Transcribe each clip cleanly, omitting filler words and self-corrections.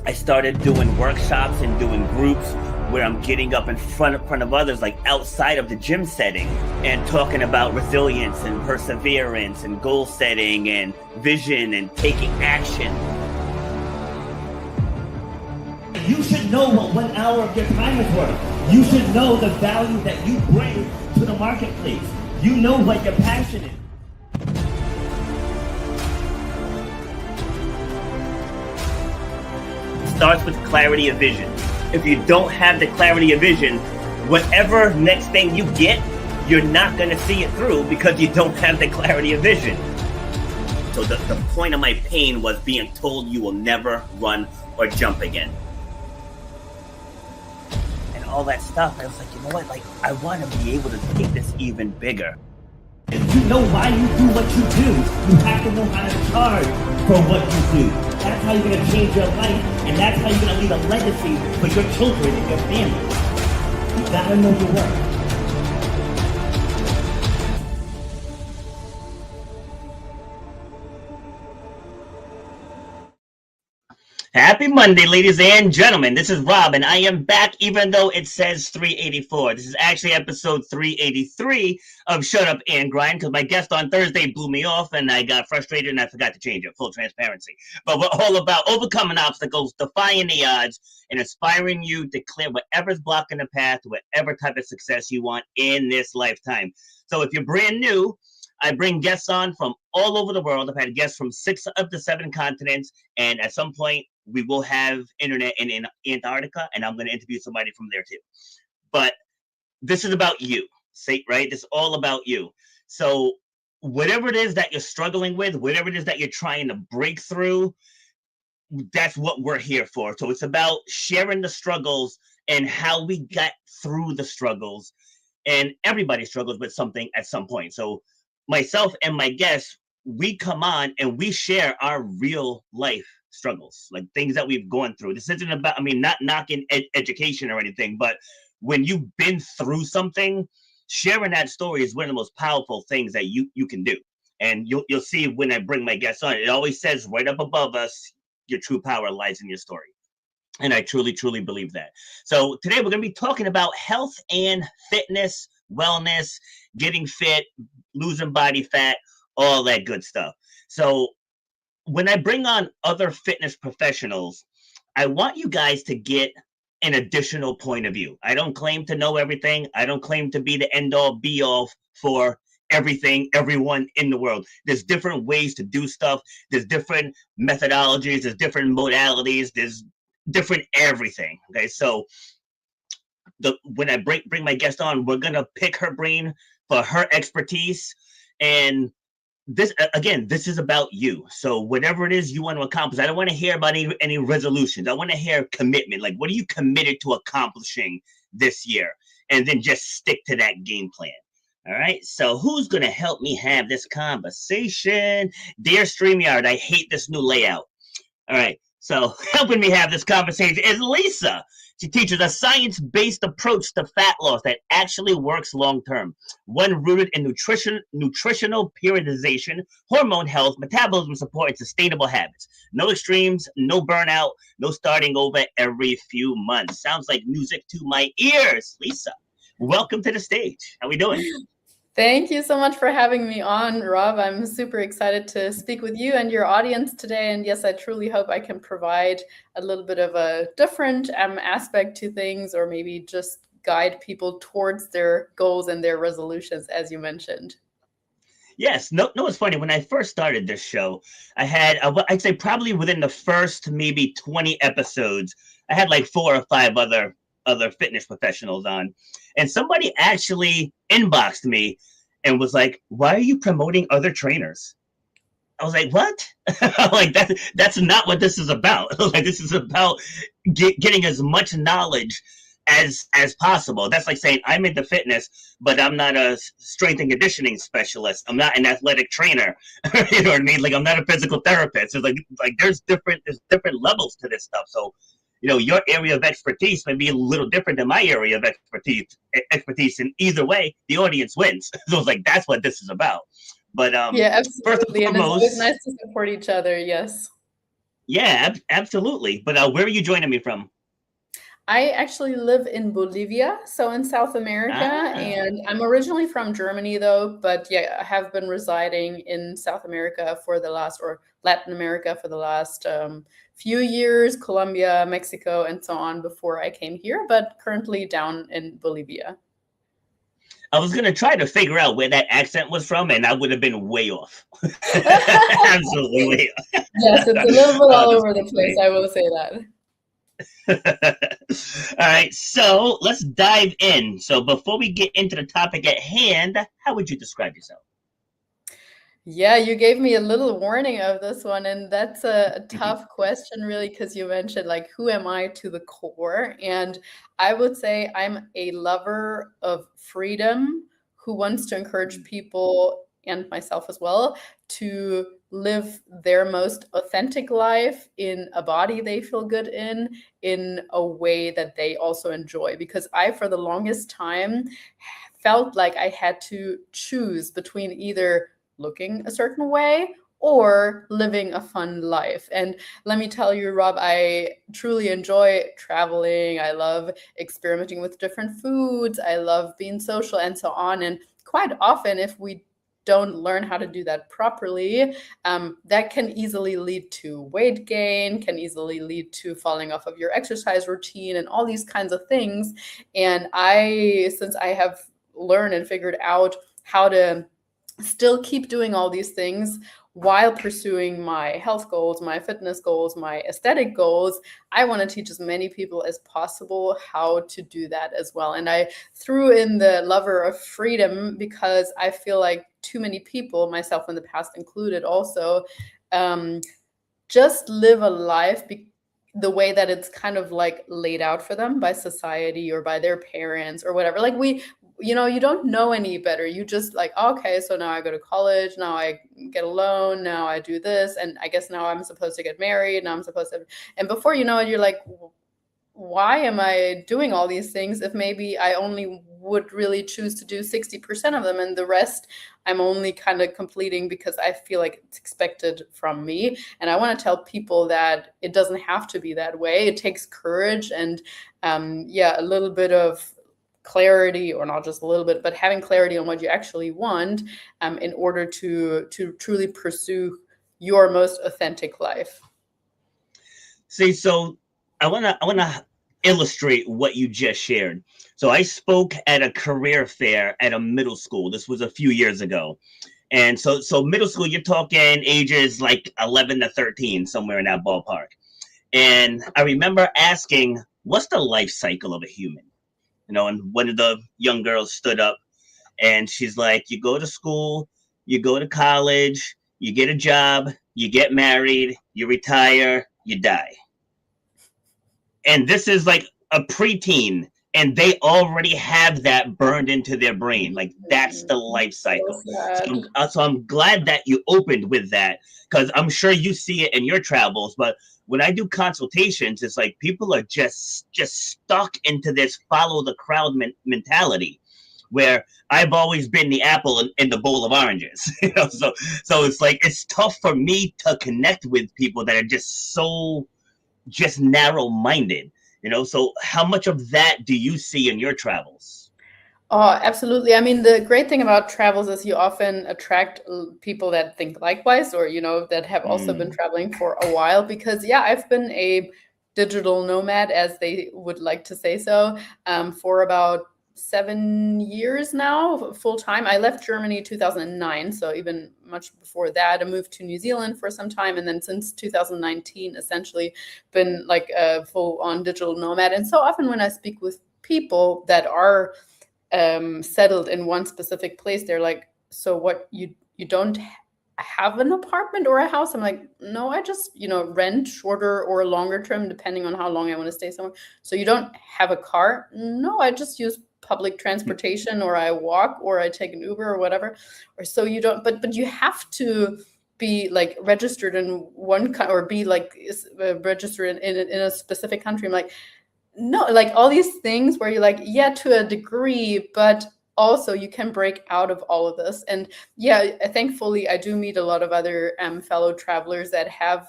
I started doing workshops and doing groups where I'm getting up in front of others, like outside of the gym setting, and talking about resilience and perseverance and goal setting and vision and taking action. You should know what 1 hour of your time is worth. You should know the value that you bring to the marketplace. You know what your passion is. Starts with clarity of vision. If you don't have the clarity of vision, whatever next thing you get, you're not going to see it through because you don't have the clarity of vision. So the point of my pain was being told you will never run or jump again. And all that stuff, I was like, you know what? Like, I want to be able to take this even bigger. If you know why you do what you do, you have to know how to charge for what you do. That's how you're going to change your life, and that's how you're going to leave a legacy for your children and your family. You got to know your worth. Happy Monday, ladies and gentlemen. This is Rob, and I am back even though it says 384. This is actually episode 383 of Shut Up and Grind because my guest on Thursday blew me off and I got frustrated and I forgot to change it. Full transparency. But we're all about overcoming obstacles, defying the odds, and inspiring you to clear whatever's blocking the path to whatever type of success you want in this lifetime. So if you're brand new, I bring guests on from all over the world. I've had guests from 6 of the 7 continents, and at some point, we will have internet in Antarctica, and I'm going to interview somebody from there too. But this is about you, right? This is all about you. So whatever it is that you're struggling with, whatever it is that you're trying to break through, that's what we're here for. So it's about sharing the struggles and how we got through the struggles. And everybody struggles with something at some point. So myself and my guests, we come on and we share our real life struggles, like things that we've gone through. This isn't about, I mean, not knocking education or anything, but when you've been through something, sharing that story is one of the most powerful things that you can do. And you'll see when I bring my guests on, it always says right up above us, your true power lies in your story. And I truly, truly believe that. So today we're going to be talking about health and fitness, wellness, getting fit, losing body fat, all that good stuff. So when I bring on other fitness professionals, I want you guys to get an additional point of view. I don't claim to know everything. I don't claim to be the end all be all for everything, everyone in the world. There's different ways to do stuff. There's different methodologies. There's different modalities. There's different everything. Okay. So when I bring my guest on, we're going to pick her brain for her expertise. And this is about you. So whatever it is you want to accomplish, I don't want to hear about any resolutions. I want to hear commitment. Like, what are you committed to accomplishing this year? And then just stick to that game plan. All right. So who's going to help me have this conversation? Dear StreamYard, I hate this new layout. All right. So helping me have this conversation is Lisa. She teaches a science-based approach to fat loss that actually works long-term. One rooted in nutritional periodization, hormone health, metabolism support, and sustainable habits. No extremes, no burnout, no starting over every few months. Sounds like music to my ears. Lisa, welcome to the stage. How we doing? Thank you so much for having me on, Rob. I'm super excited to speak with you and your audience today. And yes, I truly hope I can provide a little bit of a different aspect to things, or maybe just guide people towards their goals and their resolutions, as you mentioned. Yes. No, it's funny. When I first started this show, I had, I'd say probably within the first maybe 20 episodes, I had like 4 or 5 other fitness professionals on, and somebody actually inboxed me and was like, why are you promoting other trainers? I was like, what? Like, that's not what this is about. Like, this is about getting as much knowledge as possible. That's like saying I'm into fitness, but I'm not a strength and conditioning specialist. I'm not an athletic trainer. You know what I mean? Like, I'm not a physical therapist. It's like there's different levels to this stuff. So, you know, your area of expertise may be a little different than my area of expertise. And either way, the audience wins. So it's like, that's what this is about. But yeah, absolutely. first and foremost, and it's always nice to support each other. Yes. Yeah, absolutely. But where are you joining me from? I actually live in Bolivia, so in South America, Ah, and I'm originally from Germany though, but yeah, I have been residing in South America for the last, or Latin America for the last few years, Colombia, Mexico, and so on before I came here, but currently down in Bolivia. I was gonna try to figure out where that accent was from, and I would have been way off. Absolutely way off. Yes, it's a little bit Oh, all that's over the place, funny. I will say that. All right, so let's dive in. So before we get into the topic at hand, how would you describe yourself? Yeah, you gave me a little warning of this one, and that's a tough question, really, because you mentioned, like, who am I to the core? And I would say I'm a lover of freedom who wants to encourage people and myself as well to live their most authentic life in a body they feel good in a way that they also enjoy. Because I, for the longest time, felt like I had to choose between either looking a certain way or living a fun life. And let me tell you, Rob, I truly enjoy traveling. I love experimenting with different foods. I love being social and so on. And quite often, if we don't learn how to do that properly, that can easily lead to weight gain, can easily lead to falling off of your exercise routine and all these kinds of things. And since I have learned and figured out how to still keep doing all these things while pursuing my health goals, my fitness goals, my aesthetic goals, I want to teach as many people as possible how to do that as well. And I threw in the lover of freedom because I feel like too many people, myself in the past included also, um, just live a life the way that it's kind of like laid out for them by society or by their parents or whatever. Like you don't know any better. You just like, okay, so now I go to college, now I get a loan, now I do this, and I guess now I'm supposed to get married, now I'm supposed to, and before you know it, you're like, why am I doing all these things if maybe I only would really choose to do 60% of them and the rest I'm only kind of completing because I feel like it's expected from me. And I want to tell people that it doesn't have to be that way. It takes courage and, yeah, a little bit of clarity, or not just a little bit, but having clarity on what you actually want, in order to truly pursue your most authentic life. See, so I wanna illustrate what you just shared. So I spoke at a career fair at a middle school. This was a few years ago. And so middle school, you're talking ages like 11 to 13, somewhere in that ballpark. And I remember asking, what's the life cycle of a human? And one of the young girls stood up and she's like, you go to school, you go to college, you get a job, you get married, you retire, you die. And this is like a preteen, and they already have that burned into their brain. Like that's the life So cycle. So sad. I'm glad that you opened with that, because I'm sure you see it in your travels. But when I do consultations, it's like people are just stuck into this follow the crowd mentality, where I've always been the apple in the bowl of oranges. So it's like it's tough for me to connect with people that are just narrow minded. So how much of that do you see in your travels? Oh, absolutely. I mean, the great thing about travels is you often attract people that think likewise, or, that have also been Mm. traveling for a while. Because, yeah, I've been a digital nomad, as they would like to say so, for about 7 years now, full time. I left Germany 2009, so even much before that, I moved to New Zealand for some time, and then since 2019, essentially been like a full on digital nomad. And so often when I speak with people that are settled in one specific place, they're like, so what, you don't have an apartment or a house? I'm like, no, I just rent shorter or longer term depending on how long I want to stay somewhere. So you don't have a car? No, I just use public transportation, or I walk, or I take an Uber or whatever. Or so you don't, but you have to be like registered in one or be like registered in a specific country. I'm like, no, like all these things where you're like, yeah, to a degree, but also you can break out of all of this. And yeah, thankfully I do meet a lot of other fellow travelers that have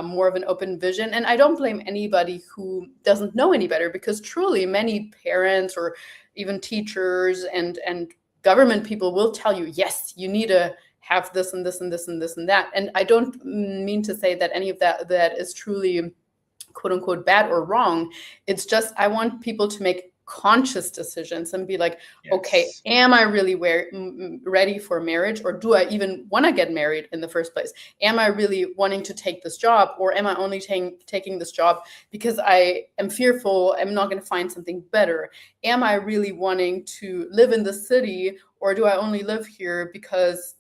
more of an open vision. And I don't blame anybody who doesn't know any better, because truly many parents or even teachers and government people will tell you, yes, you need to have this and this and this and this and that. And I don't mean to say that any of that is truly quote unquote bad or wrong. It's just, I want people to make conscious decisions and be like, Yes. okay, am I really ready for marriage, or do I even want to get married in the first place? Am I really wanting to take this job, or am I only taking this job because I am fearful I'm not going to find something better? Am I really wanting to live in the city, or do I only live here because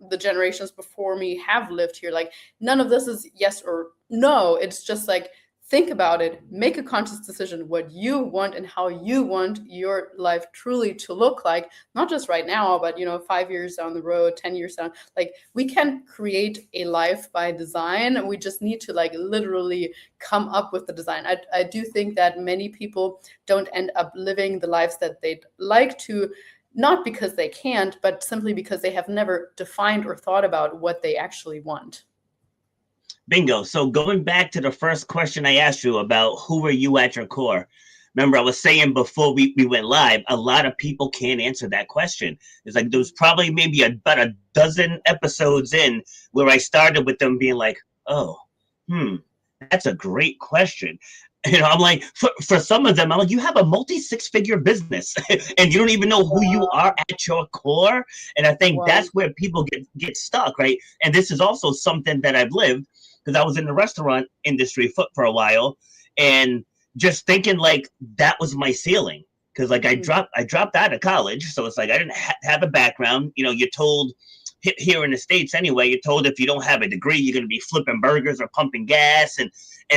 the generations before me have lived here? Like, none of this is yes or no. It's just like, think about it, make a conscious decision what you want and how you want your life truly to look like, not just right now, but 5 years down the road, 10 years down. Like, we can create a life by design. We just need to like literally come up with the design. I do think that many people don't end up living the lives that they'd like to, not because they can't, but simply because they have never defined or thought about what they actually want. Bingo. So going back to the first question I asked you about who are you at your core? Remember, I was saying before we went live, a lot of people can't answer that question. It's like there was probably maybe about a dozen episodes in where I started with them being like, oh, that's a great question. I'm like, for some of them, I'm like, you have a multi-six-figure business and you don't even know who you are at your core. And I think that's where people get stuck, right? And this is also something that I've lived, because I was in the restaurant industry for a while, and just thinking like that was my ceiling. Because like I dropped out of college, so it's like I didn't have a background. You're told here in the States anyway, you're told if you don't have a degree, you're going to be flipping burgers or pumping gas, and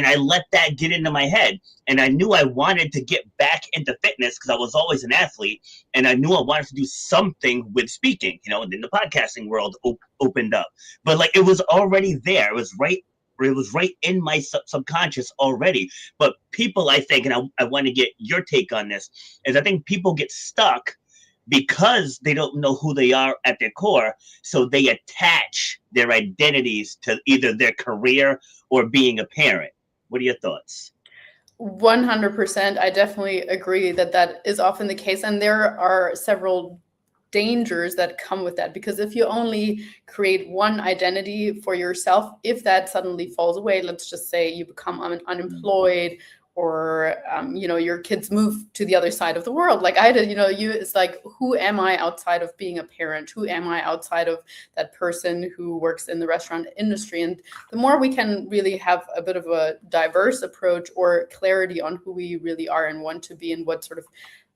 I let that get into my head. And I knew I wanted to get back into fitness because I was always an athlete, and I knew I wanted to do something with speaking. And then the podcasting world opened up, but like it was already there. It was right in my subconscious already. But people, I think, and I want to get your take on this, is I think people get stuck because they don't know who they are at their core. So they attach their identities to either their career or being a parent. What are your thoughts? 100%. I definitely agree that is often the case. And there are several dangers that come with that, because if you only create one identity for yourself, if that suddenly falls away, let's just say you become unemployed, or your kids move to the other side of the world like I did, it's like, who am I outside of being a parent? Who am I outside of that person who works in the restaurant industry? And the more we can really have a bit of a diverse approach or clarity on who we really are and want to be, and what sort of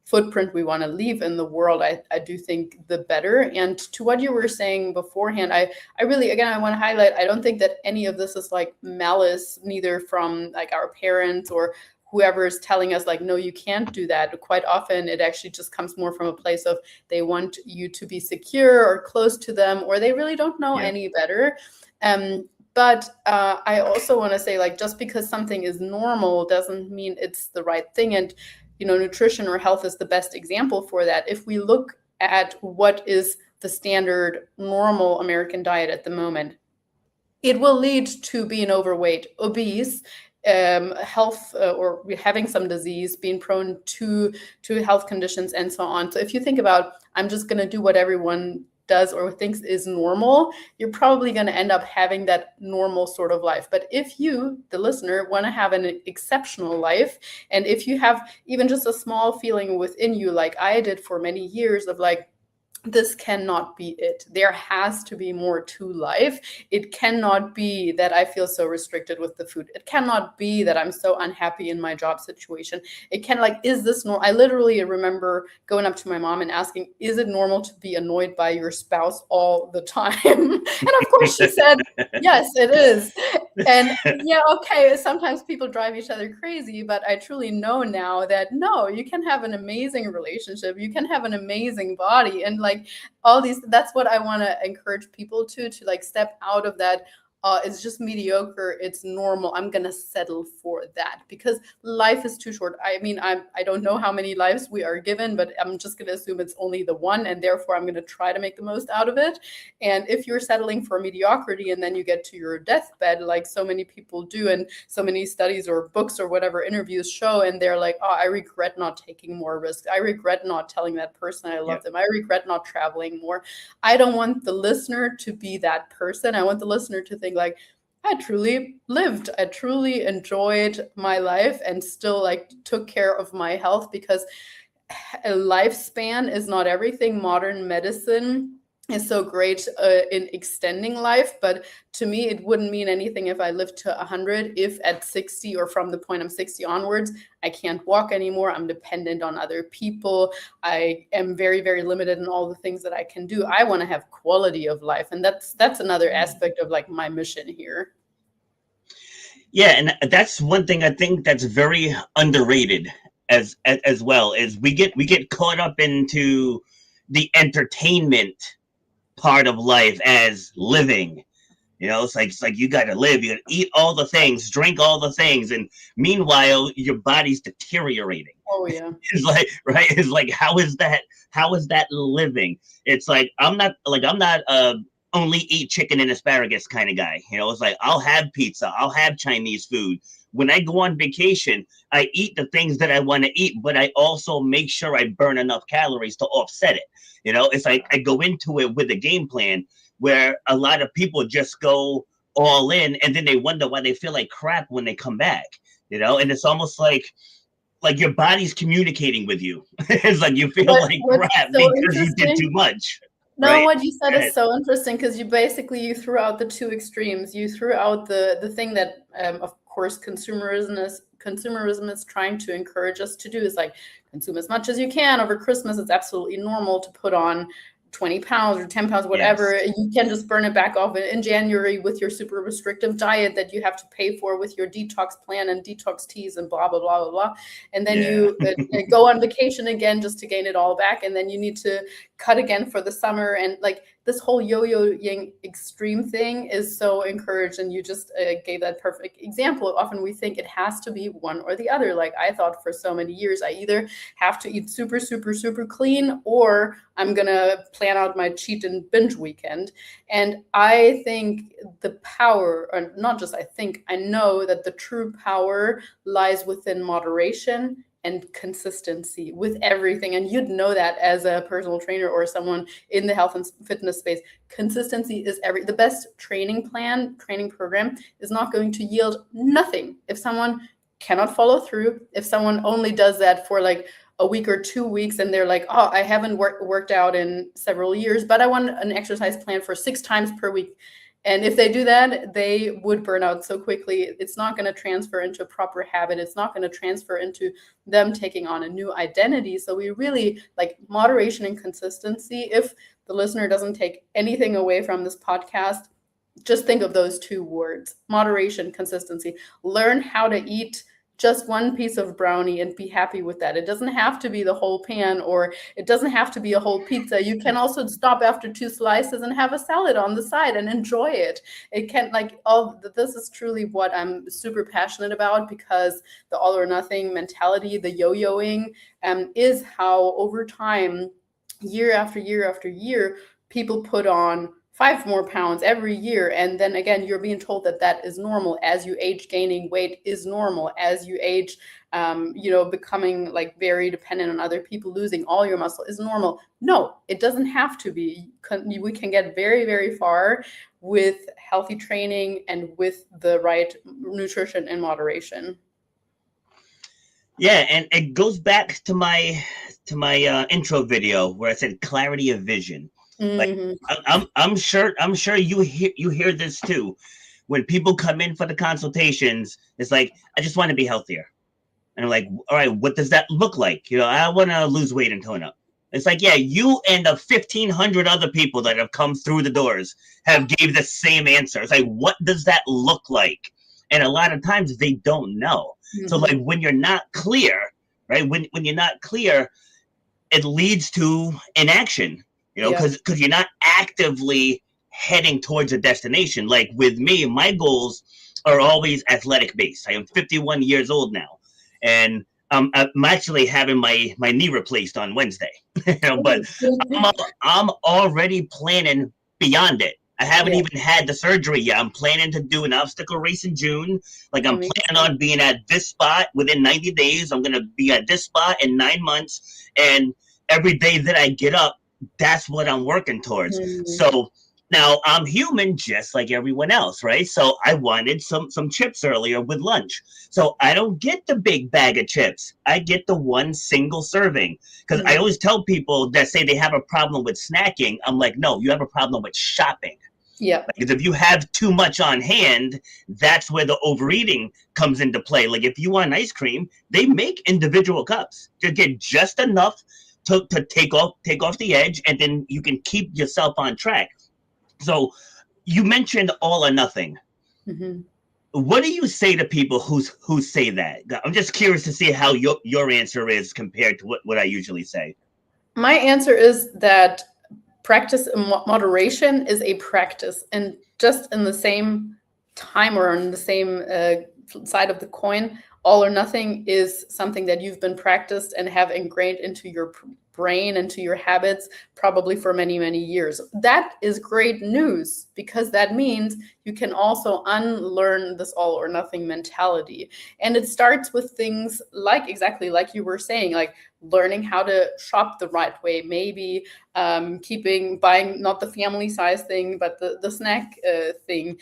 footprint we want to leave in the world, I do think the better. And to what you were saying beforehand, I really, again, I want to highlight, I don't think that any of this is like malice, neither from like our parents or whoever is telling us like, no, you can't do that. Quite often it actually just comes more from a place of they want you to be secure or close to them, or they really don't know any better. But I also want to say, like, just because something is normal doesn't mean it's the right thing. And nutrition or health is the best example for that. If we look at what is the standard normal American diet at the moment, it will lead to being overweight, obese, health, or having some disease, being prone to health conditions, and so on. So if you think about, I'm just going to do what everyone does or thinks is normal, you're probably going to end up having that normal sort of life. But if you, the listener, want to have an exceptional life, and if you have even just a small feeling within you, like I did for many years, of like, this cannot be it. There has to be more to life. It cannot be that I feel so restricted with the food. It cannot be that I'm so unhappy in my job situation. It can, like, is this normal? I literally remember going up to my mom and asking, is it normal to be annoyed by your spouse all the time? And of course she said, yes, it is. And yeah, okay, sometimes people drive each other crazy, but I truly know now that no, you can have an amazing relationship. You can have an amazing body, and like all these, that's what I want to encourage people to like step out of that, it's just mediocre, it's normal, I'm gonna settle for that, because life is too short. I mean, I don't know how many lives we are given, but I'm just gonna assume it's only the one, and therefore I'm gonna try to make the most out of it. And if you're settling for mediocrity and then you get to your deathbed, like so many people do, and so many studies or books or whatever interviews show, and they're like, oh, I regret not taking more risks, I regret not telling that person I love them, I regret not traveling more. I don't want the listener to be that person. I want the listener to think like, I truly lived, I truly enjoyed my life and still like took care of my health, because a lifespan is not everything. Modern medicine is so great in extending life, but to me it wouldn't mean anything if I lived to 100 if at 60, or from the point I'm 60 onwards, I can't walk anymore, I'm dependent on other people, I am very, very limited in all the things that I can do. I want to have quality of life, and that's another aspect of like my mission here. Yeah, and that's one thing I think that's very underrated as well, is we get caught up into the entertainment part of life as living. It's like you got to live, you got to eat all the things, drink all the things, and meanwhile your body's deteriorating. Oh yeah. It's like, right? It's like, how is that living? It's like I'm not only eat chicken and asparagus kind of guy. It's like I'll have pizza, I'll have Chinese food. When I go on vacation, I eat the things that I want to eat, but I also make sure I burn enough calories to offset it. It's like I go into it with a game plan, where a lot of people just go all in and then they wonder why they feel like crap when they come back. And it's almost like your body's communicating with you. It's like you feel like crap so because you did too much. No, right? what you said is so interesting, because you threw out the two extremes. You threw out the thing that, of course, consumerism is trying to encourage us to do, is like consume as much as you can over Christmas. It's absolutely normal to put on 20 pounds or 10 pounds, whatever. Yes. You can just burn it back off in January with your super restrictive diet that you have to pay for with your detox plan and detox teas and blah, blah, blah, blah, blah. And then you go on vacation again just to gain it all back. And then you need to cut again for the summer. And like this whole yo-yoing extreme thing is so encouraged. And you just gave that perfect example. Often we think it has to be one or the other. Like I thought for so many years, I either have to eat super, super, super clean, or I'm going to plan out my cheat and binge weekend. And I think the power, or not just I think, I know that the true power lies within moderation and consistency with everything. And you'd know that as a personal trainer or someone in the health and fitness space. Consistency is the best training program is not going to yield nothing if someone cannot follow through, if someone only does that for like a week or 2 weeks and they're like, oh, I haven't worked out in several years, but I want an exercise plan for 6 times per week. And if they do that, they would burn out so quickly. It's not going to transfer into a proper habit. It's not going to transfer into them taking on a new identity. So we really like moderation and consistency. If the listener doesn't take anything away from this podcast, just think of those 2 words: moderation, consistency. Learn how to eat just one piece of brownie and be happy with that. It doesn't have to be the whole pan, or it doesn't have to be a whole pizza. You can also stop after 2 slices and have a salad on the side and enjoy it. It can this is truly what I'm super passionate about, because the all or nothing mentality, the yo-yoing, is how over time, year after year after year, people put on 5 more pounds every year. And then again, you're being told that that is normal. As you age, gaining weight is normal. As you age, becoming like very dependent on other people, losing all your muscle is normal. No, it doesn't have to be. We can get very, very far with healthy training and with the right nutrition and moderation. Yeah, and it goes back to my intro video where I said clarity of vision. Mm-hmm. Like I'm sure you hear this too. When people come in for the consultations, it's like, I just want to be healthier. And I'm like, all right, what does that look like? I want to lose weight and tone up. It's like, yeah, you and the 1,500 other people that have come through the doors have gave the same answer. It's like, what does that look like? And a lot of times they don't know. Mm-hmm. So like when you're not clear, right? When you're not clear, it leads to inaction. Because you're not actively heading towards a destination. Like with me, my goals are always athletic based. I am 51 years old now, and I'm actually having my knee replaced on Wednesday. But I'm I'm already planning beyond it. I haven't Yeah, even had the surgery yet. I'm planning to do an obstacle race in June. Like I'm planning amazing. on being at this spot within 90 days. I'm gonna be at this spot in 9 months, and every day that I get up, that's what I'm working towards. Mhm. So now I'm human just like everyone else, right? So I wanted some chips earlier with lunch. So I don't get the big bag of chips. I get the one single serving. Because I Mhm. always tell people that say they have a problem with snacking, I'm like, no, you have a problem with shopping. Yeah. Because if you have too much on hand, that's where the overeating comes into play. Like if you want ice cream, they make individual cups to get just enough to take off the edge, and then you can keep yourself on track. So you mentioned all or nothing. Mhm. What do you say to people who say that? I'm just curious to see how your answer is compared to what I usually say. My answer is that practice in moderation is a practice, and just in the same time or on the same side of the coin, all or nothing is something that you've been practiced and have ingrained into your brain, into your habits, probably for many, many years. That is great news, because that means you can also unlearn this all or nothing mentality. And it starts with things like, exactly like you were saying, like learning how to shop the right way, maybe buying not the family size thing, but the snack thing,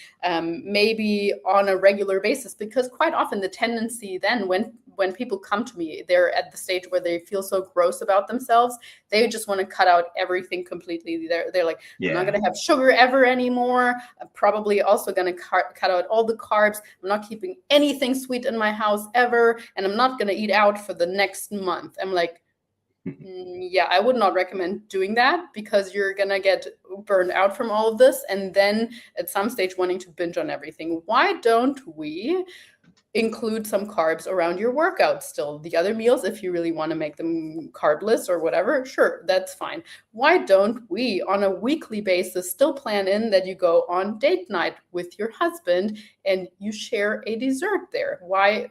maybe on a regular basis. Because quite often the tendency then, when people come to me, they're at the stage where they feel so gross about themselves, they just want to cut out everything completely. They're like, I'm not Yeah. going to have sugar ever anymore. I'm probably also going to cut out all the carbs. I'm not keeping anything sweet in my house ever, and I'm not going to eat out for the next month. I'm like, yeah, I would not recommend doing that, because you're gonna get burned out from all of this, and then at some stage wanting to binge on everything. Why don't we include some carbs around your workout still? The other meals, if you really want to make them carbless or whatever, sure, that's fine. Why don't we, on a weekly basis, still plan in that you go on date night with your husband and you share a dessert there? Why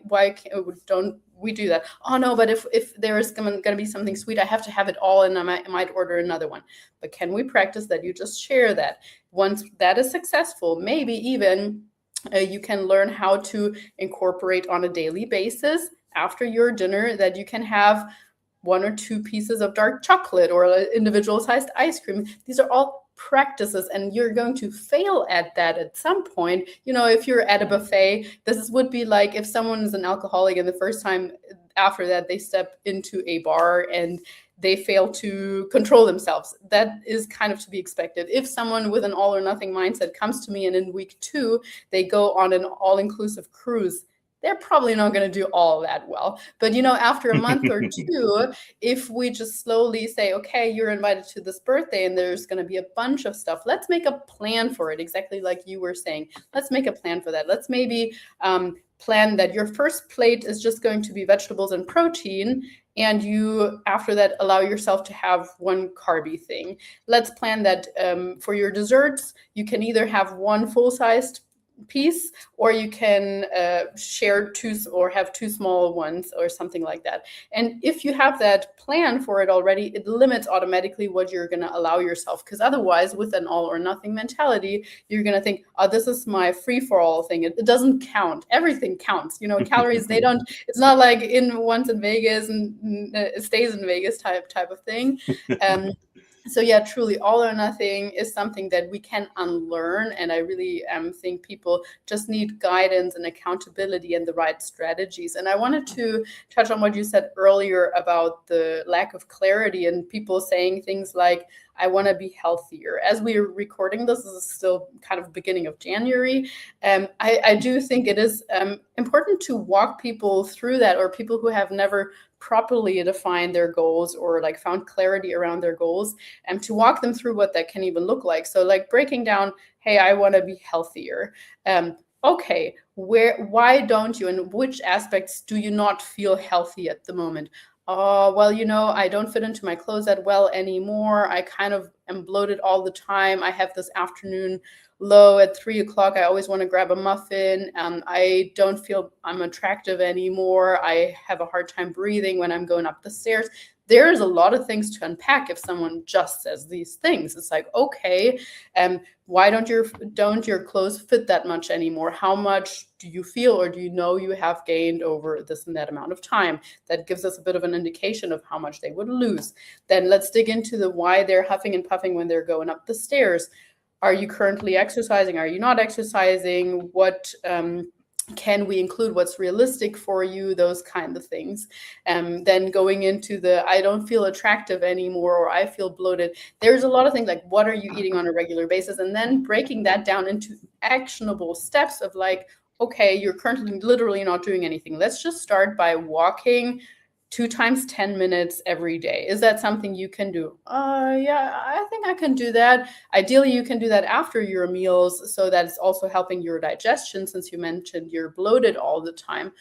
don't we do that? Oh no, but if there is going to be something sweet, I have to have it all, and I might order another one. But can we practice that you just share that? Once that is successful, maybe even you can learn how to incorporate on a daily basis after your dinner that you can have one or two pieces of dark chocolate or an individual sized ice cream. These are all practices, and you're going to fail at that at some point. If you're at a buffet, would be like if someone is an alcoholic and the first time after that they step into a bar and they fail to control themselves. That is kind of to be expected. If someone with an all or nothing mindset comes to me and in week 2 they go on an all-inclusive cruise, they're probably not going to do all that well. But after a month or two, if we just slowly say, okay, you're invited to this birthday and there's going to be a bunch of stuff, let's make a plan for it. Exactly like you were saying, let's make a plan for that. Let's maybe plan that your first plate is just going to be vegetables and protein, and you after that allow yourself to have one carby thing. Let's plan that for your desserts you can either have one full-sized piece, or you can share two or have two small ones or something like that. And if you have that plan for it already, it limits automatically what you're going to allow yourself, because otherwise with an all or nothing mentality, you're going to think, oh, this is my free-for-all thing. It doesn't count. Everything counts. Calories, they don't, it's not like once in Vegas and it stays in Vegas type of thing. So yeah, truly all or nothing is something that we can unlearn, and I really think people just need guidance and accountability and the right strategies. And I wanted to touch on what you said earlier about the lack of clarity and people saying things like, I want to be healthier. As we are recording this is still kind of beginning of January. I do think it is important to walk people through that, or people who have never properly defined their goals or like found clarity around their goals, and to walk them through what that can even look like. So like breaking down, hey, I want to be healthier. Okay, why don't you, and which aspects do you not feel healthy at the moment? Oh, well, I don't fit into my clothes that well anymore. I kind of am bloated all the time. I have this afternoon low at 3 o'clock. I always want to grab a muffin. I don't feel I'm attractive anymore. I have a hard time breathing when I'm going up the stairs. There's a lot of things to unpack if someone just says these things. It's like, okay, why don't your clothes fit that much anymore? How much do you feel or do you know you have gained over this and that amount of time? That gives us a bit of an indication of how much they would lose. Then let's dig into the why they're huffing and puffing when they're going up the stairs. Are you currently exercising? Are you not exercising? What can we include? What's realistic for you? Those kind of things. Then going into the I don't feel attractive anymore, or I feel bloated. There's a lot of things like what are you eating on a regular basis, and then breaking that down into actionable steps of like, okay, you're currently literally not doing anything. Let's just start by walking 2 times 10 minutes every day. Is that something you can do? Yeah, I think I can do that. Ideally, you can do that after your meals so that it's also helping your digestion, since you mentioned you're bloated all the time.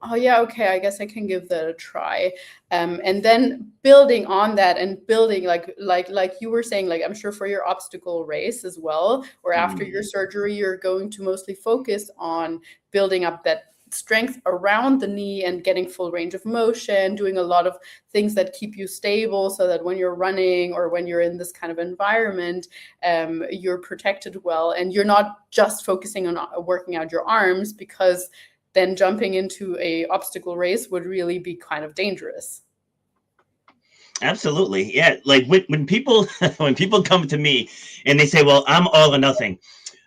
Oh yeah, okay, I guess I can give that a try. And then building on that and building like you were saying, like I'm sure for your obstacle race as well, or after your surgery, you're going to mostly focus on building up that strength around the knee and getting full range of motion, doing a lot of things that keep you stable so that when you're running or when you're in this kind of environment, you're protected well, and you're not just focusing on working out your arms, because then jumping into a obstacle race would really be kind of dangerous. Absolutely. Yeah. Like when people when people come to me and they say, well, I'm all or nothing,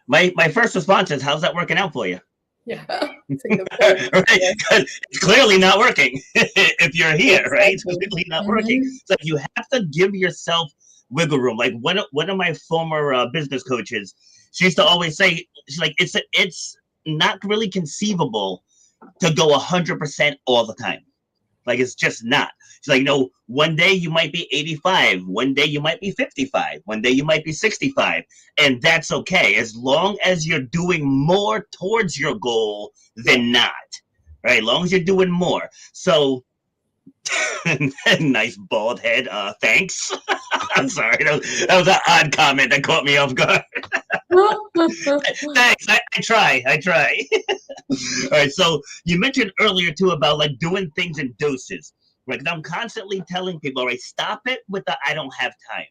my first response is, how's that working out for you? Yeah, that's a good point. Right? Yes, 'Cause it's clearly not working if you're here, right? It's exactly. clearly not working. Hmm. So you have to give yourself wiggle room. Like one of my former business coaches, she used to always say, she's like, it's not really conceivable to go 100% all the time. Like it's just not. She's like, no, one day you might be 85, one day you might be 55, one day you might be 65, and that's okay as long as you're doing more towards your goal Yeah. than not. Right? As long as you're doing more. So nice bald head. Thanks. I'm sorry. That was an odd comment that caught me off guard. Thanks. I try. I try. All right. So you mentioned earlier too about like doing things in doses. Right. 'Cause I'm constantly telling people, all right, stop it with the I don't have time.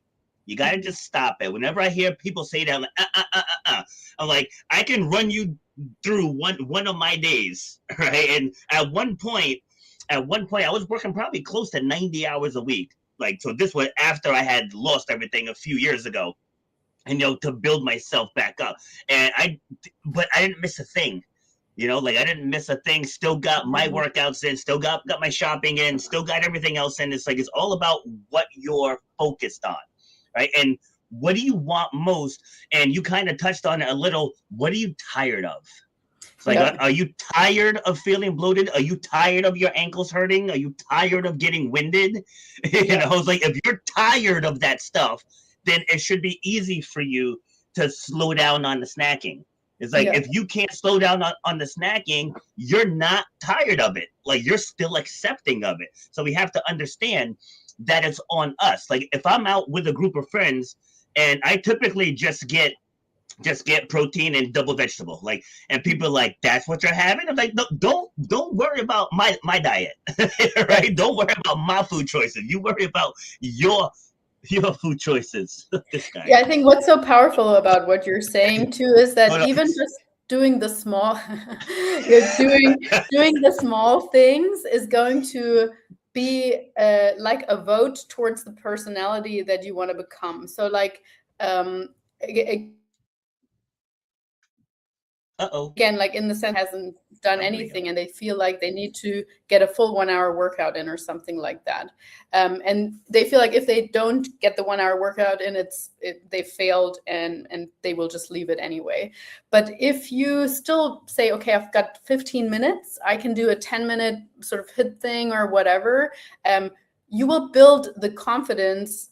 You gotta just stop it. Whenever I hear people say that, I'm like, I'm like, I can run you through one of my days, right? And at one point, I was working probably close to 90 hours a week. Like, so this was after I had lost everything a few years ago, and to build myself back up. But I didn't miss a thing. Like I didn't miss a thing. Still got my workouts in. Still got my shopping in. Still got everything else in. It's like it's all about what you're focused on, right? And what do you want most? And you kind of touched on it a little. What are you tired of? It's like, Yeah. are you tired of feeling bloated? Are you tired of your ankles hurting? Are you tired of getting winded? Yeah. It's like if you're tired of that stuff, then it should be easy for you to slow down on the snacking. It's like Yeah. if you can't slow down on the snacking, you're not tired of it. Like you're still accepting of it. So we have to understand that it's on us. Like if I'm out with a group of friends and I typically just get protein and double vegetable. Like, and people are like, that's what you're having? I'm like, no, don't worry about my diet. Right? Don't worry about my food choices. You worry about your food choices. This guy. Yeah, I think what's so powerful about what you're saying too is that Hold even just doing the small you're doing the small things is going to be like a vote towards the personality that you want to become. So like Uh-oh. again, like in the sense hasn't done Oh, here we go. anything and they feel like they need to get a full 1 hour workout in or something like that. And they feel like if they don't get the 1 hour workout in, they failed and they will just leave it anyway. But if you still say, okay, I've got 15 minutes, I can do a 10-minute sort of hit thing or whatever, you will build the confidence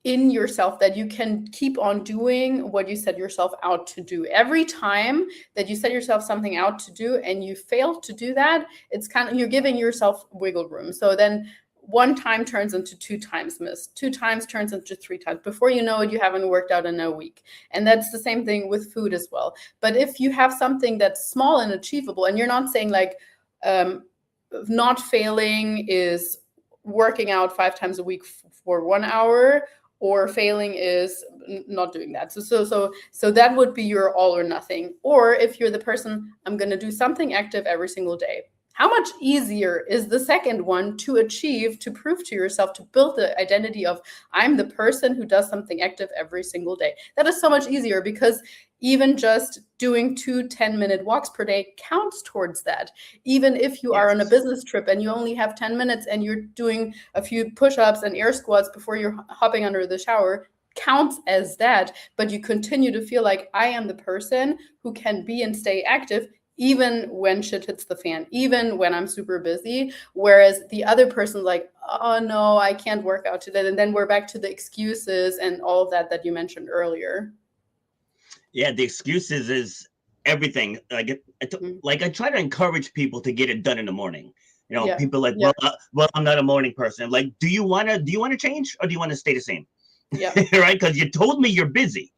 in yourself that you can keep on doing what you set yourself out to do. Every time that you set yourself something out to do and you fail to do that, it's kind of, you're giving yourself wiggle room. So then one time turns into 2 times missed, 2 times turns into 3 times. Before you know it, you haven't worked out in a week. And that's the same thing with food as well. But if you have something that's small and achievable, and you're not saying like not failing is working out 5 times a week for 1 hour, or failing is not doing that. So that would be your all or nothing. Or if you're the person, I'm going to do something active every single day. How much easier is the second one to achieve, to prove to yourself, to build the identity of I'm the person who does something active every single day? That is so much easier, because even just doing 2 10-minute walks per day counts towards that. Even if you are on a business trip and you only have 10 minutes and you're doing a few push-ups and air squats before you're hopping under the shower, counts as that. But you continue to feel like I am the person who can be and stay active even when shit hits the fan, even when I'm super busy. Whereas the other person's like, oh no, I can't work out today. And then we're back to the excuses and all of that you mentioned earlier. Yeah, the excuses is everything. Like I try to encourage people to get it done in the morning. You know, people like, well, I'm not a morning person. Like, do you want to change, or do you want to stay the same? Yeah. Right? Because you told me you're busy,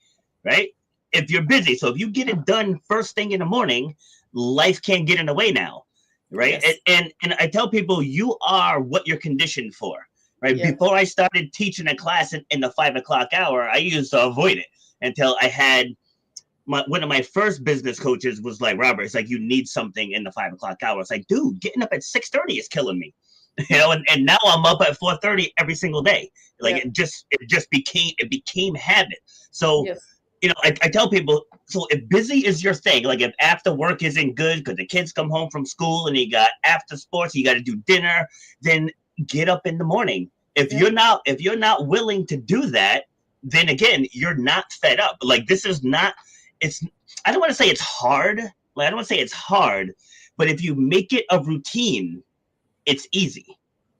right? If you're busy, so if you get it done first thing in the morning, life can't get in the way now, right? Yes. And I tell people, you are what you're conditioned for, right? Yeah. Before I started teaching a class in the 5 o'clock hour, I used to avoid it until I had one of my first business coaches was like, Robert, it's like, you need something in the 5 o'clock hour. It's like, dude, getting up at 6:30 is killing me. You know, and now I'm up at 4:30 every single day. Like it just became habit. So you know, I tell people, so if busy is your thing, like if after work isn't good because the kids come home from school and you got after sports, you got to do dinner, then get up in the morning. If you're not willing to do that, then again, you're not fed up. Like this is not, I don't want to say it's hard. Like I don't want to say it's hard, but if you make it a routine, it's easy,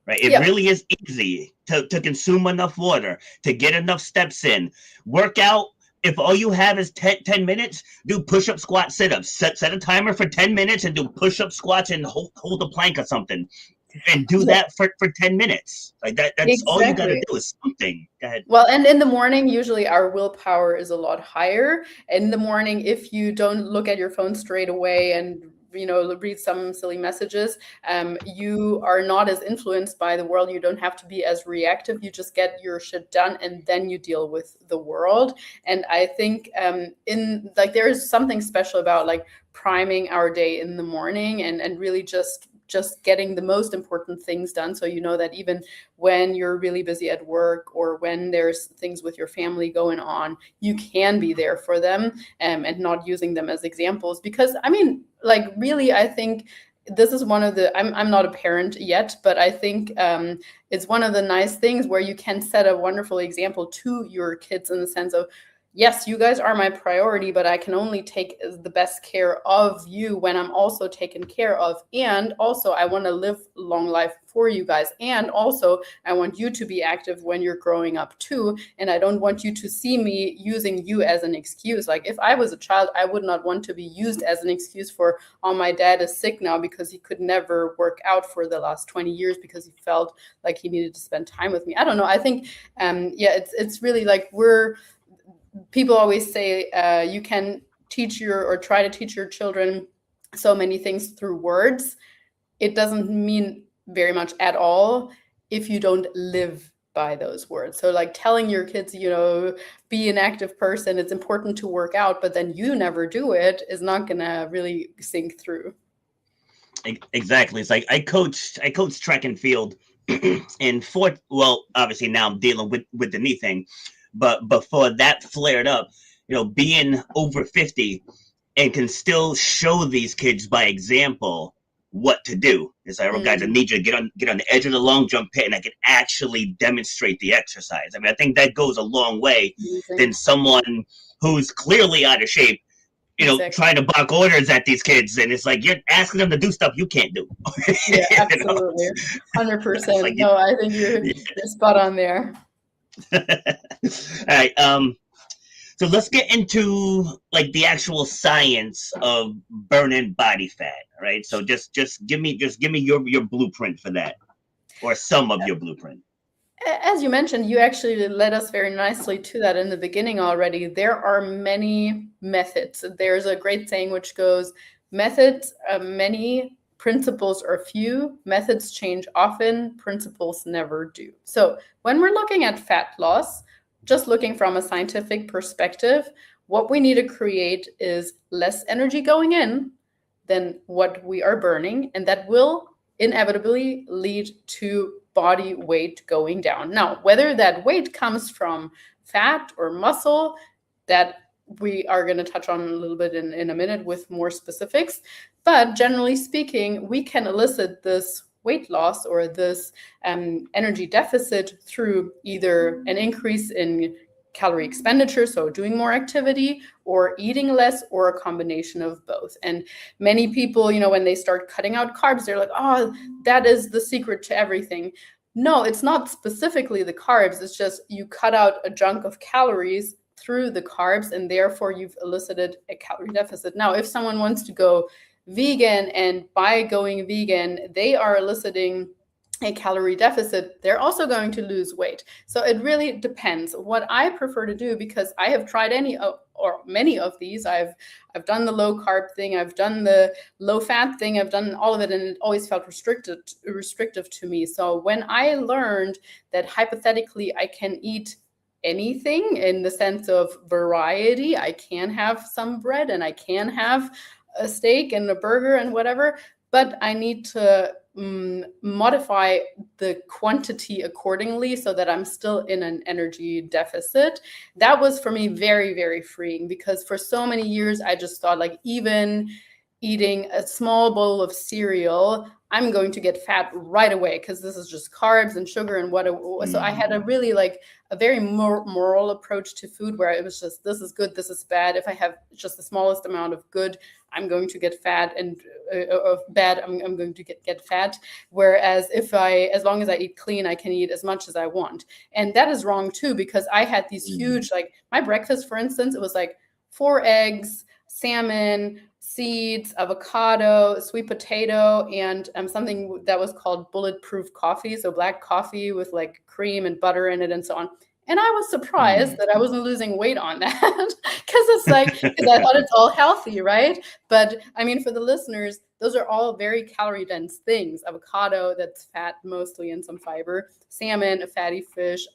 right? It really is easy to consume enough water, to get enough steps in, work out. If all you have is 10 minutes, do push-up, squat, sit-ups. Set a timer for 10 minutes and do push-up, squats, and hold a plank or something. And do that for 10 minutes. Like that's all you got to do is something. Go ahead. Well, and in the morning, usually our willpower is a lot higher. In the morning, if you don't look at your phone straight away and read some silly messages, you are not as influenced by the world. You don't have to be as reactive. You just get your shit done and then you deal with the world. And I think there is something special about like priming our day in the morning and really just getting the most important things done. So you know that even when you're really busy at work or when there's things with your family going on, you can be there for them, and not using them as examples. Because I mean, like really, I think this is one of the, I'm not a parent yet, but I think it's one of the nice things where you can set a wonderful example to your kids in the sense of, yes, you guys are my priority, but I can only take the best care of you when I'm also taken care of. And also I want to live a long life for you guys. And also I want you to be active when you're growing up too. And I don't want you to see me using you as an excuse. Like if I was a child, I would not want to be used as an excuse for, oh, my dad is sick now because he could never work out for the last 20 years because he felt like he needed to spend time with me. I don't know. I think, it's really like people always say you can teach try to teach your children so many things through words. It doesn't mean very much at all if you don't live by those words. So like telling your kids, be an active person, it's important to work out, but then you never do it, is not gonna really sink through. Exactly. It's like I coached track and field and obviously now I'm dealing with the knee thing. But before that flared up, being over 50 and can still show these kids by example what to do. It's like, guys, I need you to get on the edge of the long jump pit, and I can actually demonstrate the exercise. I mean, I think that goes a long way than someone who's clearly out of shape, trying to bark orders at these kids, and it's like you're asking them to do stuff you can't do. Yeah, absolutely, 100%. Like, no, I think you're spot on there. All right. So let's get into like the actual science of burning body fat. Right. So just give me your blueprint for that. or some of your blueprint? As you mentioned, you actually led us very nicely to that in the beginning already. There are many methods. There's a great saying which goes, methods are many, principles are few, methods change often, principles never do. So when we're looking at fat loss, just looking from a scientific perspective, what we need to create is less energy going in than what we are burning, and that will inevitably lead to body weight going down. Now, whether that weight comes from fat or muscle, that we are going to touch on a little bit in a minute with more specifics. But generally speaking, we can elicit this weight loss or this energy deficit through either an increase in calorie expenditure, so doing more activity, or eating less, or a combination of both. And many people, when they start cutting out carbs, they're like, oh, that is the secret to everything. No, it's not specifically the carbs. It's just you cut out a chunk of calories through the carbs, and therefore you've elicited a calorie deficit. Now, if someone wants to go vegan, and by going vegan, they are eliciting a calorie deficit, they're also going to lose weight. So it really depends. What I prefer to do, because I have tried many of these, I've done the low carb thing, I've done the low fat thing, I've done all of it, and it always felt restrictive to me. So when I learned that hypothetically I can eat anything in the sense of variety, I can have some bread and I can have a steak and a burger and whatever, but I need to modify the quantity accordingly so that I'm still in an energy deficit. That was for me very, very freeing, because for so many years I just thought, like, even eating a small bowl of cereal, I'm going to get fat right away because this is just carbs and sugar and what. So I had a really a very moral approach to food, where it was just, this is good, this is bad. If I have just the smallest amount of good, I'm going to get fat, and of bad, I'm going to get fat. Whereas as long as I eat clean, I can eat as much as I want. And that is wrong too, because I had these huge, my breakfast, for instance, it was 4 eggs, salmon, seeds, avocado, sweet potato, and something that was called bulletproof coffee. So black coffee with cream and butter in it and so on. And I was surprised that I wasn't losing weight on that, because it's because I thought it's all healthy, right? But I mean, for the listeners, those are all very calorie dense things. Avocado, that's fat mostly and some fiber. Salmon, a fatty fish.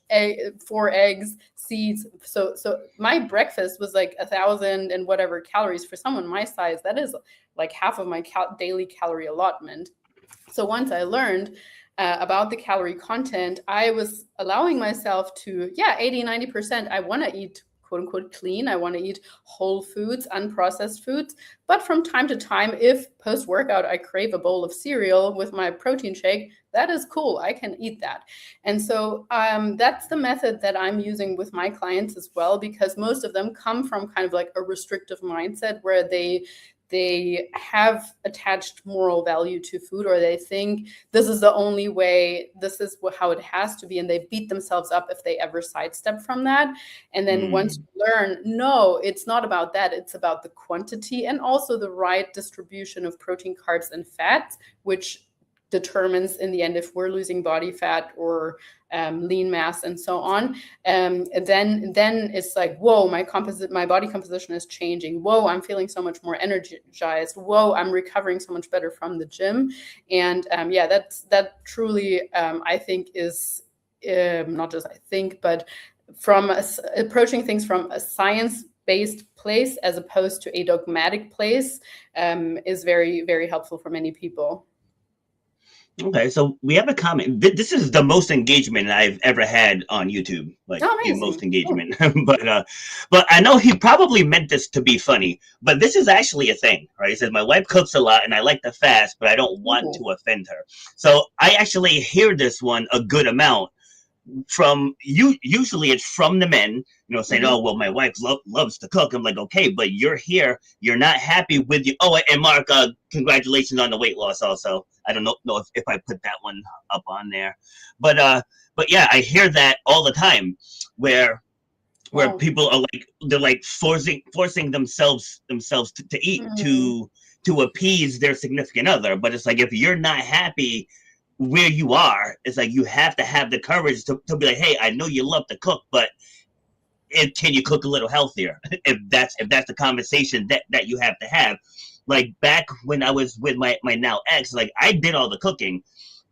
4 eggs, seeds. So my breakfast was 1,000 and whatever calories. For someone my size, that is half of my daily calorie allotment. So once I learned about the calorie content, I was allowing myself to, 80, 90%. I want to eat quote unquote clean. I want to eat whole foods, unprocessed foods. But from time to time, if post workout I crave a bowl of cereal with my protein shake, that is cool. I can eat that. And so that's the method that I'm using with my clients as well, because most of them come from kind of a restrictive mindset, where they have attached moral value to food, or they think this is the only way, this is how it has to be, and they beat themselves up if they ever sidestep from that. And then once you learn, no, it's not about that, it's about the quantity and also the right distribution of protein, carbs, and fats, which determines in the end if we're losing body fat or lean mass and so on. And then it's whoa, my body composition is changing. Whoa, I'm feeling so much more energized. Whoa, I'm recovering so much better from the gym. And that truly I think is not just I think, but from approaching things from a science-based place as opposed to a dogmatic place is very, very helpful for many people. Okay, so we have a comment. This is the most engagement I've ever had on YouTube, the most engagement. But I know he probably meant this to be funny. But this is actually a thing, right? He says, my wife cooks a lot, and I like to fast, but I don't want to offend her. So I actually hear this one a good amount from you. Usually it's from the men, saying, oh, well, my wife loves to cook. I'm like, okay, but you're here, you're not happy with you. Oh, and Mark, congratulations on the weight loss also. I don't know if I put that one up on there, but yeah, I hear that all the time, where people are they're forcing themselves to eat to appease their significant other. But it's if you're not happy, where you are, it's like you have to have the courage to be like, hey, I know you love to cook, but can you cook a little healthier? If that's the conversation that you have to have. Like back when I was with my now ex, like I did all the cooking,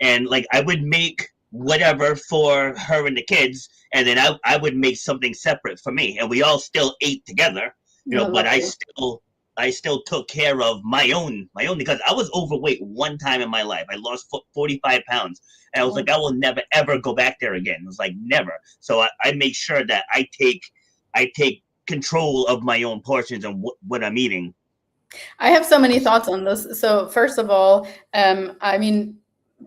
and like I would make whatever for her and the kids, and then I would make something separate for me, and we all still ate together, but Lovely. I still took care of my own because I was overweight one time in my life. I lost 45 pounds, and I was like, Oh. I will never ever go back there again. It was like never. So I make sure that I take control of my own portions and what I'm eating. I have so many thoughts on this. So first of all, I mean,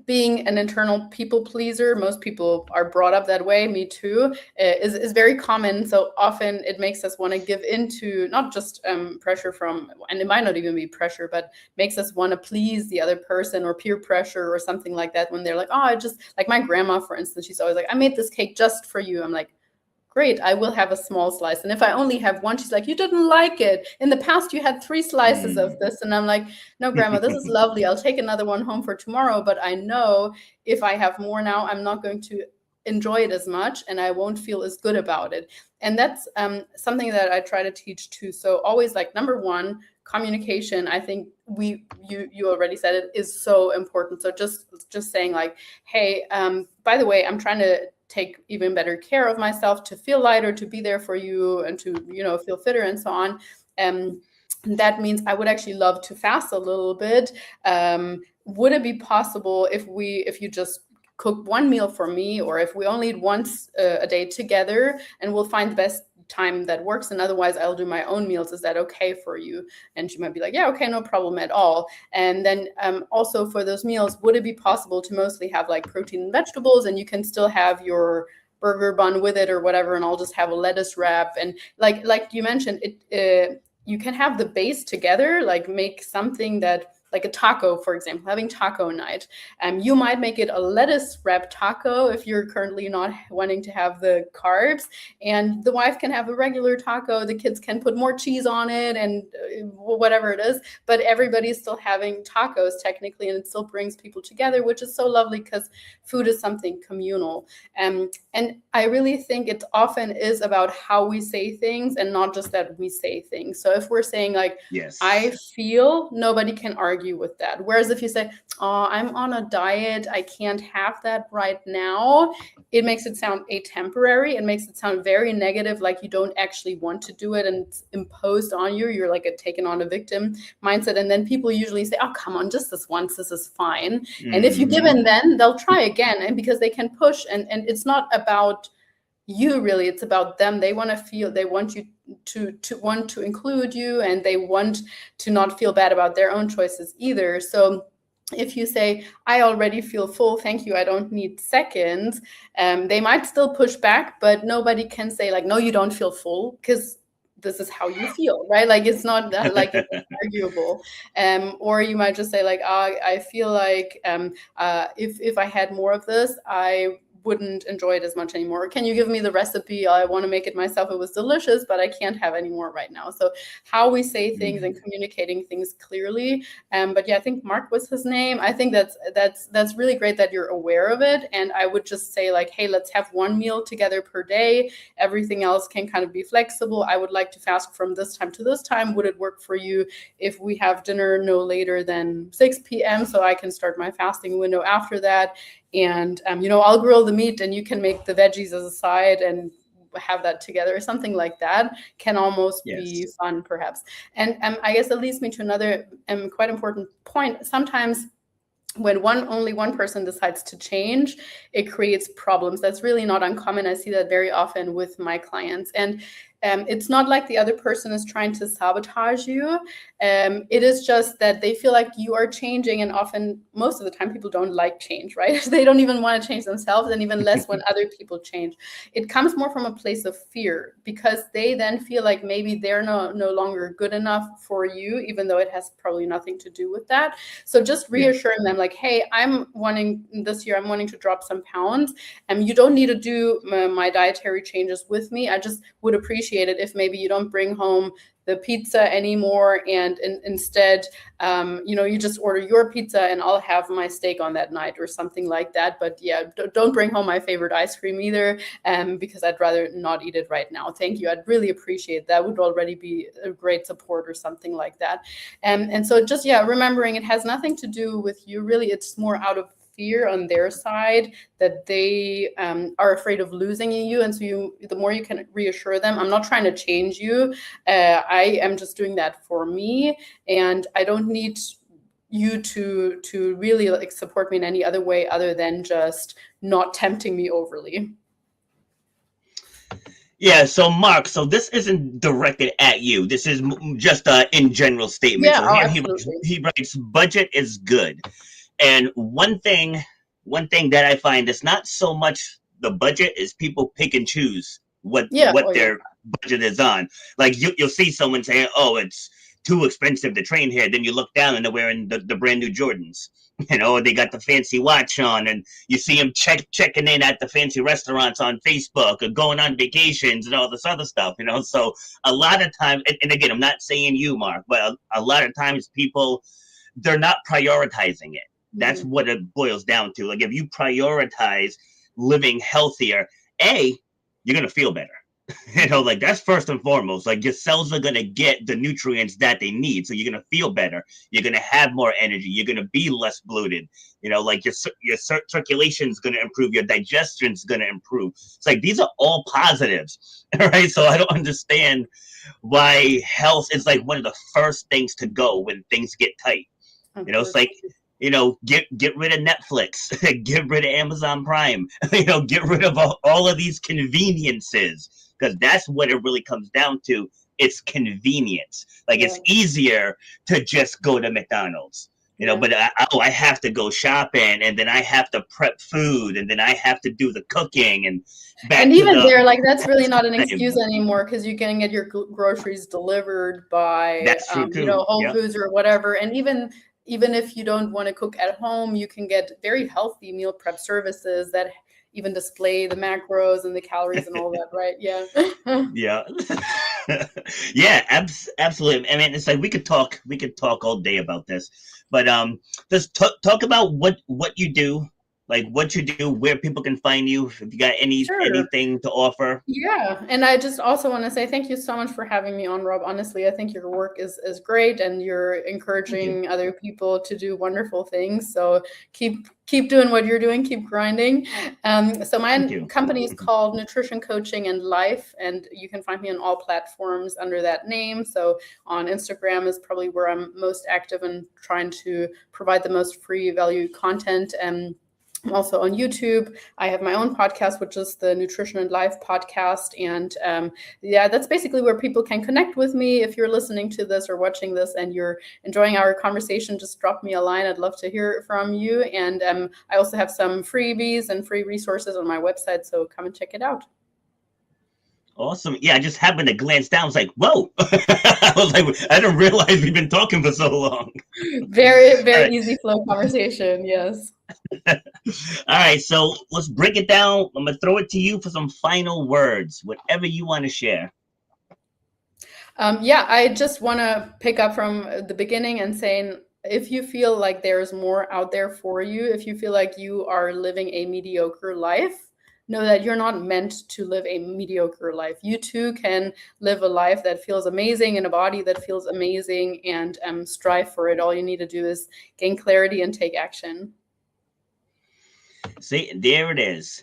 being an internal people pleaser, most people are brought up that way, me too, is very common. So often it makes us want to give into not just pressure from, and it might not even be pressure, but makes us want to please the other person, or peer pressure or something like that, when they're like, oh, I just, like my grandma, for instance, she's always like, I made this cake just for you. I'm like, great, I will have a small slice. And if I only have one, she's like, you didn't like it. In the past, you had 3 slices of Mm. this. And I'm like, no, grandma, this is lovely. I'll take another one home for tomorrow. But I know if I have more now, I'm not going to enjoy it as much, and I won't feel as good about it. And that's something that I try to teach too. So always, like, number one, communication. I think you already said it, is so important. So just saying like, hey, by the way, I'm trying to take even better care of myself, to feel lighter, to be there for you, and to, feel fitter and so on. That means I would actually love to fast a little bit. Would it be possible if you just cook one meal for me, or if we only eat once a day together, and we'll find the best time that works, and otherwise I'll do my own meals. Is that okay for you? And she might be like, yeah, okay, no problem at all. And then also for those meals, would it be possible to mostly have like protein and vegetables, and you can still have your burger bun with it or whatever, and I'll just have a lettuce wrap. And like you mentioned, it you can have the base together, like make something that, like a taco, for example, having taco night. You might make it a lettuce wrap taco if you're currently not wanting to have the carbs, and the wife can have a regular taco. The kids can put more cheese on it, and whatever it is. But everybody's still having tacos technically, and it still brings people together, which is so lovely, because food is something communal. And I really think it often is about how we say things, and not just that we say things. So if we're saying like, I Yes. feel, nobody can argue with that. Whereas if you say, oh, I'm on a diet, I can't have that right now, it makes it sound atemporary. It makes it sound very negative, like you don't actually want to do it, and it's imposed on you. You're like taken on a victim mindset. And then people usually say, oh, come on, just this once, this is fine. And if you give Hmm. in, then they'll try again. And because they can push, and it's not about you really, it's about them. They want to feel, they want you to want to include you, and they want to not feel bad about their own choices either. So if you say, I already feel full, thank you, I don't need seconds, they might still push back, but nobody can say like, no, you don't feel full, because this is how you feel, right? Like it's not like it's arguable. Or you might just say like, I feel like if I had more of this, I wouldn't enjoy it as much anymore. Can you give me the recipe? I want to make it myself. It was delicious, but I can't have any more right now. So how we say things and communicating things clearly. But yeah, I think Mark was his name. I think that's really great that you're aware of it. And I would just say like, hey, let's have one meal together per day. Everything else can kind of be flexible. I would like to fast from this time to this time. Would it work for you if we have dinner no later than 6 p.m. so I can start my fasting window after that? And I'll grill the meat, and you can make the veggies as a side, and have that together, or something like that can almost be Yes. fun, perhaps. And I guess that leads me to another quite important point. Sometimes when only one person decides to change, it creates problems. That's really not uncommon. I see that very often with my clients. And it's not like the other person is trying to sabotage you. It is just that they feel like you are changing, and often, most of the time, people don't like change, right? They don't even want to change themselves, and even less when other people change. It comes more from a place of fear, because they then feel like maybe they're no longer good enough for you, even though it has probably nothing to do with that. So just Yeah. reassuring them like, hey, this year I'm wanting to drop some pounds, and you don't need to do my dietary changes with me. I just would appreciate it if maybe you don't bring home the pizza anymore, and instead, you just order your pizza and I'll have my steak on that night or something like that. But yeah, don't bring home my favorite ice cream either, because I'd rather not eat it right now. Thank you. I'd really appreciate that. Would already be a great support or something like that. And so just, remembering it has nothing to do with you, really. It's more out of fear on their side that they are afraid of losing you. And so the more you can reassure them, I'm not trying to change you. I am just doing that for me. And I don't need you to really like support me in any other way other than just not tempting me overly. Yeah, so Mark, so this isn't directed at you. This is just a in general statement. Yeah, So here absolutely. he writes, budget is good. And one thing that I find is not so much the budget is people pick and choose what their budget is on. Like you'll see someone saying, "Oh, it's too expensive to train here." Then you look down and they're wearing the brand new Jordans. They got the fancy watch on, and you see them checking in at the fancy restaurants on Facebook or going on vacations and all this other stuff. So a lot of times, and again, I'm not saying you, Mark, but a lot of times people, they're not prioritizing it. That's what it boils down to. Like if you prioritize living healthier, you're going to feel better. Like that's first and foremost. Like your cells are going to get the nutrients that they need. So you're going to feel better. You're going to have more energy. You're going to be less bloated. Like your circulation is going to improve. Your digestion is going to improve. It's like these are all positives. Right. So I don't understand why health is like one of the first things to go when things get tight. It's like, get rid of Netflix, get rid of Amazon Prime, get rid of all of these conveniences, because that's what it really comes down to. It's convenience. Like it's easier to just go to McDonald's, but I have to go shopping, and then I have to prep food, and then I have to do the cooking, and even there, like that's really not an excuse anymore, because you can get your groceries delivered by that's true too. Whole Foods or whatever. And even if you don't want to cook at home, you can get very healthy meal prep services that even display the macros and the calories and all that, right? Yeah. Yeah, absolutely. I mean, it's like we could talk all day about this, but just talk about what you do. Like what you do, where people can find you, if you got anything to offer. Yeah. And I just also want to say thank you so much for having me on, Rob. Honestly, I think your work is great, and you're encouraging other people to do wonderful things. So keep doing what you're doing, keep grinding. So my company is called Nutrition Coaching and Life, and you can find me on all platforms under that name. So on Instagram is probably where I'm most active and trying to provide the most free value content. And I'm also on YouTube. I have my own podcast, which is the Nutrition and Life podcast. And that's basically where people can connect with me. If you're listening to this or watching this and you're enjoying our conversation, just drop me a line. I'd love to hear from you. And I also have some freebies and free resources on my website, so come and check it out. Awesome. Yeah, I just happened to glance down. I was like, whoa. I was like, I didn't realize we've been talking for so long. Very, very easy flow conversation. Yes. All right. So let's break it down. I'm going to throw it to you for some final words, whatever you want to share. I just want to pick up from the beginning and saying, if you feel like there's more out there for you, if you feel like you are living a mediocre life, know that you're not meant to live a mediocre life. You too can live a life that feels amazing, in a body that feels amazing, and strive for it. All you need to do is gain clarity and take action. See, there it is.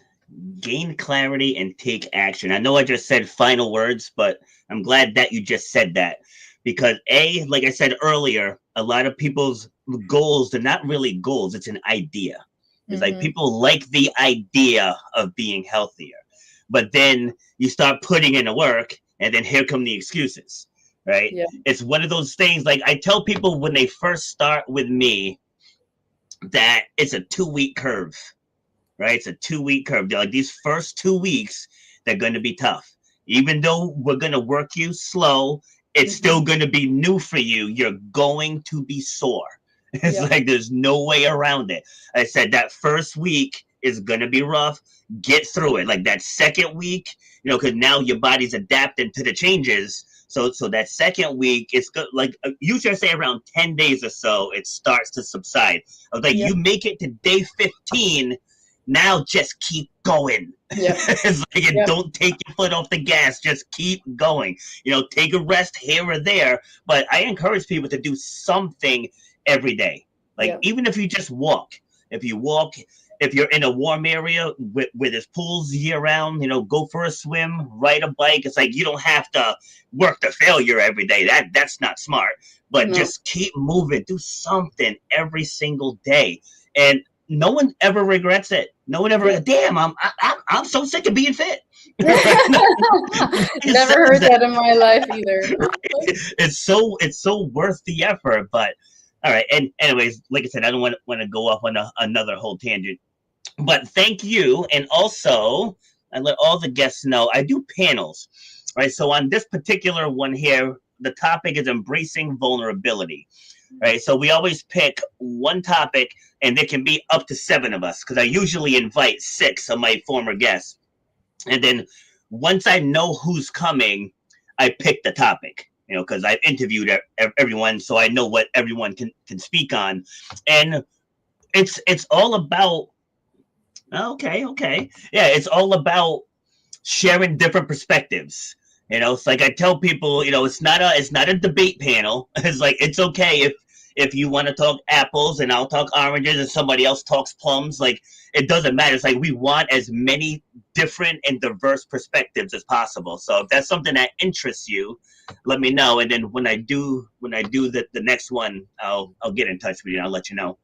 Gain clarity and take action. I know I just said final words, but I'm glad that you just said that, because like I said earlier, a lot of people's goals, they're not really goals. It's an idea. It's like people like the idea of being healthier, but then you start putting in the work, and then here come the excuses, right? Yeah. It's one of those things. Like I tell people when they first start with me that it's a 2-week curve, right? It's a 2-week curve. Like these first 2 weeks, they're going to be tough. Even though we're going to work you slow, it's still going to be new for you. You're going to be sore. It's like there's no way around it. I said that first week is going to be rough. Get through it. Like that second week, because now your body's adapting to the changes. So that second week, it's good. Like usually I say around 10 days or so, it starts to subside. I was like, Yep. you make it to day 15, now just keep going. Yep. It's like, Yep. don't take your foot off the gas, just keep going. Take a rest here or there. But I encourage people to do something every day. Like Yep. even if you just walk, if you're in a warm area where there's pools year round, go for a swim, ride a bike. It's like you don't have to work to failure every day. That's not smart. But No. just keep moving. Do something every single day, and no one ever regrets it. No one ever. Damn, I'm so sick of being fit. Never heard that in my life either. It's so worth the effort. But all right. And anyways, like I said, I don't want to go off on another whole tangent. But thank you. And also, I let all the guests know I do panels, right? So on this particular one here, the topic is embracing vulnerability, right? So we always pick one topic, and there can be up to 7 of us, because I usually invite 6 of my former guests. And then once I know who's coming, I pick the topic, because I've interviewed everyone, so I know what everyone can speak on. And it's all about, okay. Yeah, it's all about sharing different perspectives. It's like I tell people, it's not a debate panel. It's like, it's okay if you want to talk apples and I'll talk oranges and somebody else talks plums. Like, it doesn't matter. It's like we want as many different and diverse perspectives as possible. So if that's something that interests you, let me know. And then when I do the next one, I'll get in touch with you and I'll let you know.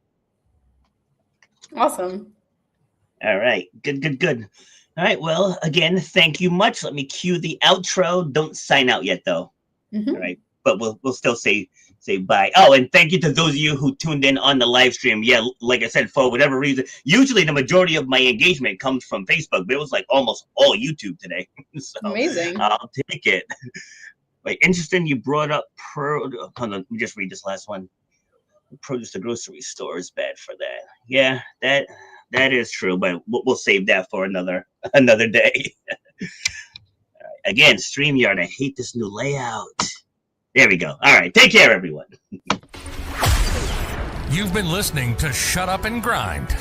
Awesome. All right. Good. All right. Well, again, thank you much. Let me cue the outro. Don't sign out yet, though. Mm-hmm. All right. But we'll still say bye. Oh, and thank you to those of you who tuned in on the live stream. Yeah, like I said, for whatever reason, usually the majority of my engagement comes from Facebook, but it was like almost all YouTube today. So amazing. I'll take it. Wait, interesting. You brought up hold on, let me just read this last one. Produce the grocery store is bad for that. Yeah, that is true, but we'll save that for another day. Again, StreamYard, I hate this new layout. There we go. All right, take care, everyone. You've been listening to Shut Up and Grind.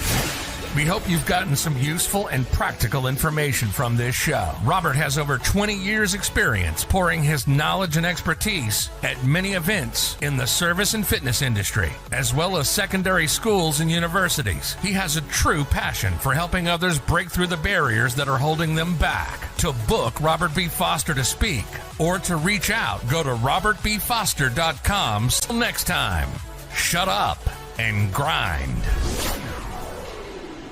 We hope you've gotten some useful and practical information from this show. Robert has over 20 years experience pouring his knowledge and expertise at many events in the service and fitness industry, as well as secondary schools and universities. He has a true passion for helping others break through the barriers that are holding them back. To book Robert B. Foster to speak or to reach out, go to robertbfoster.com. Till next time, shut up and grind.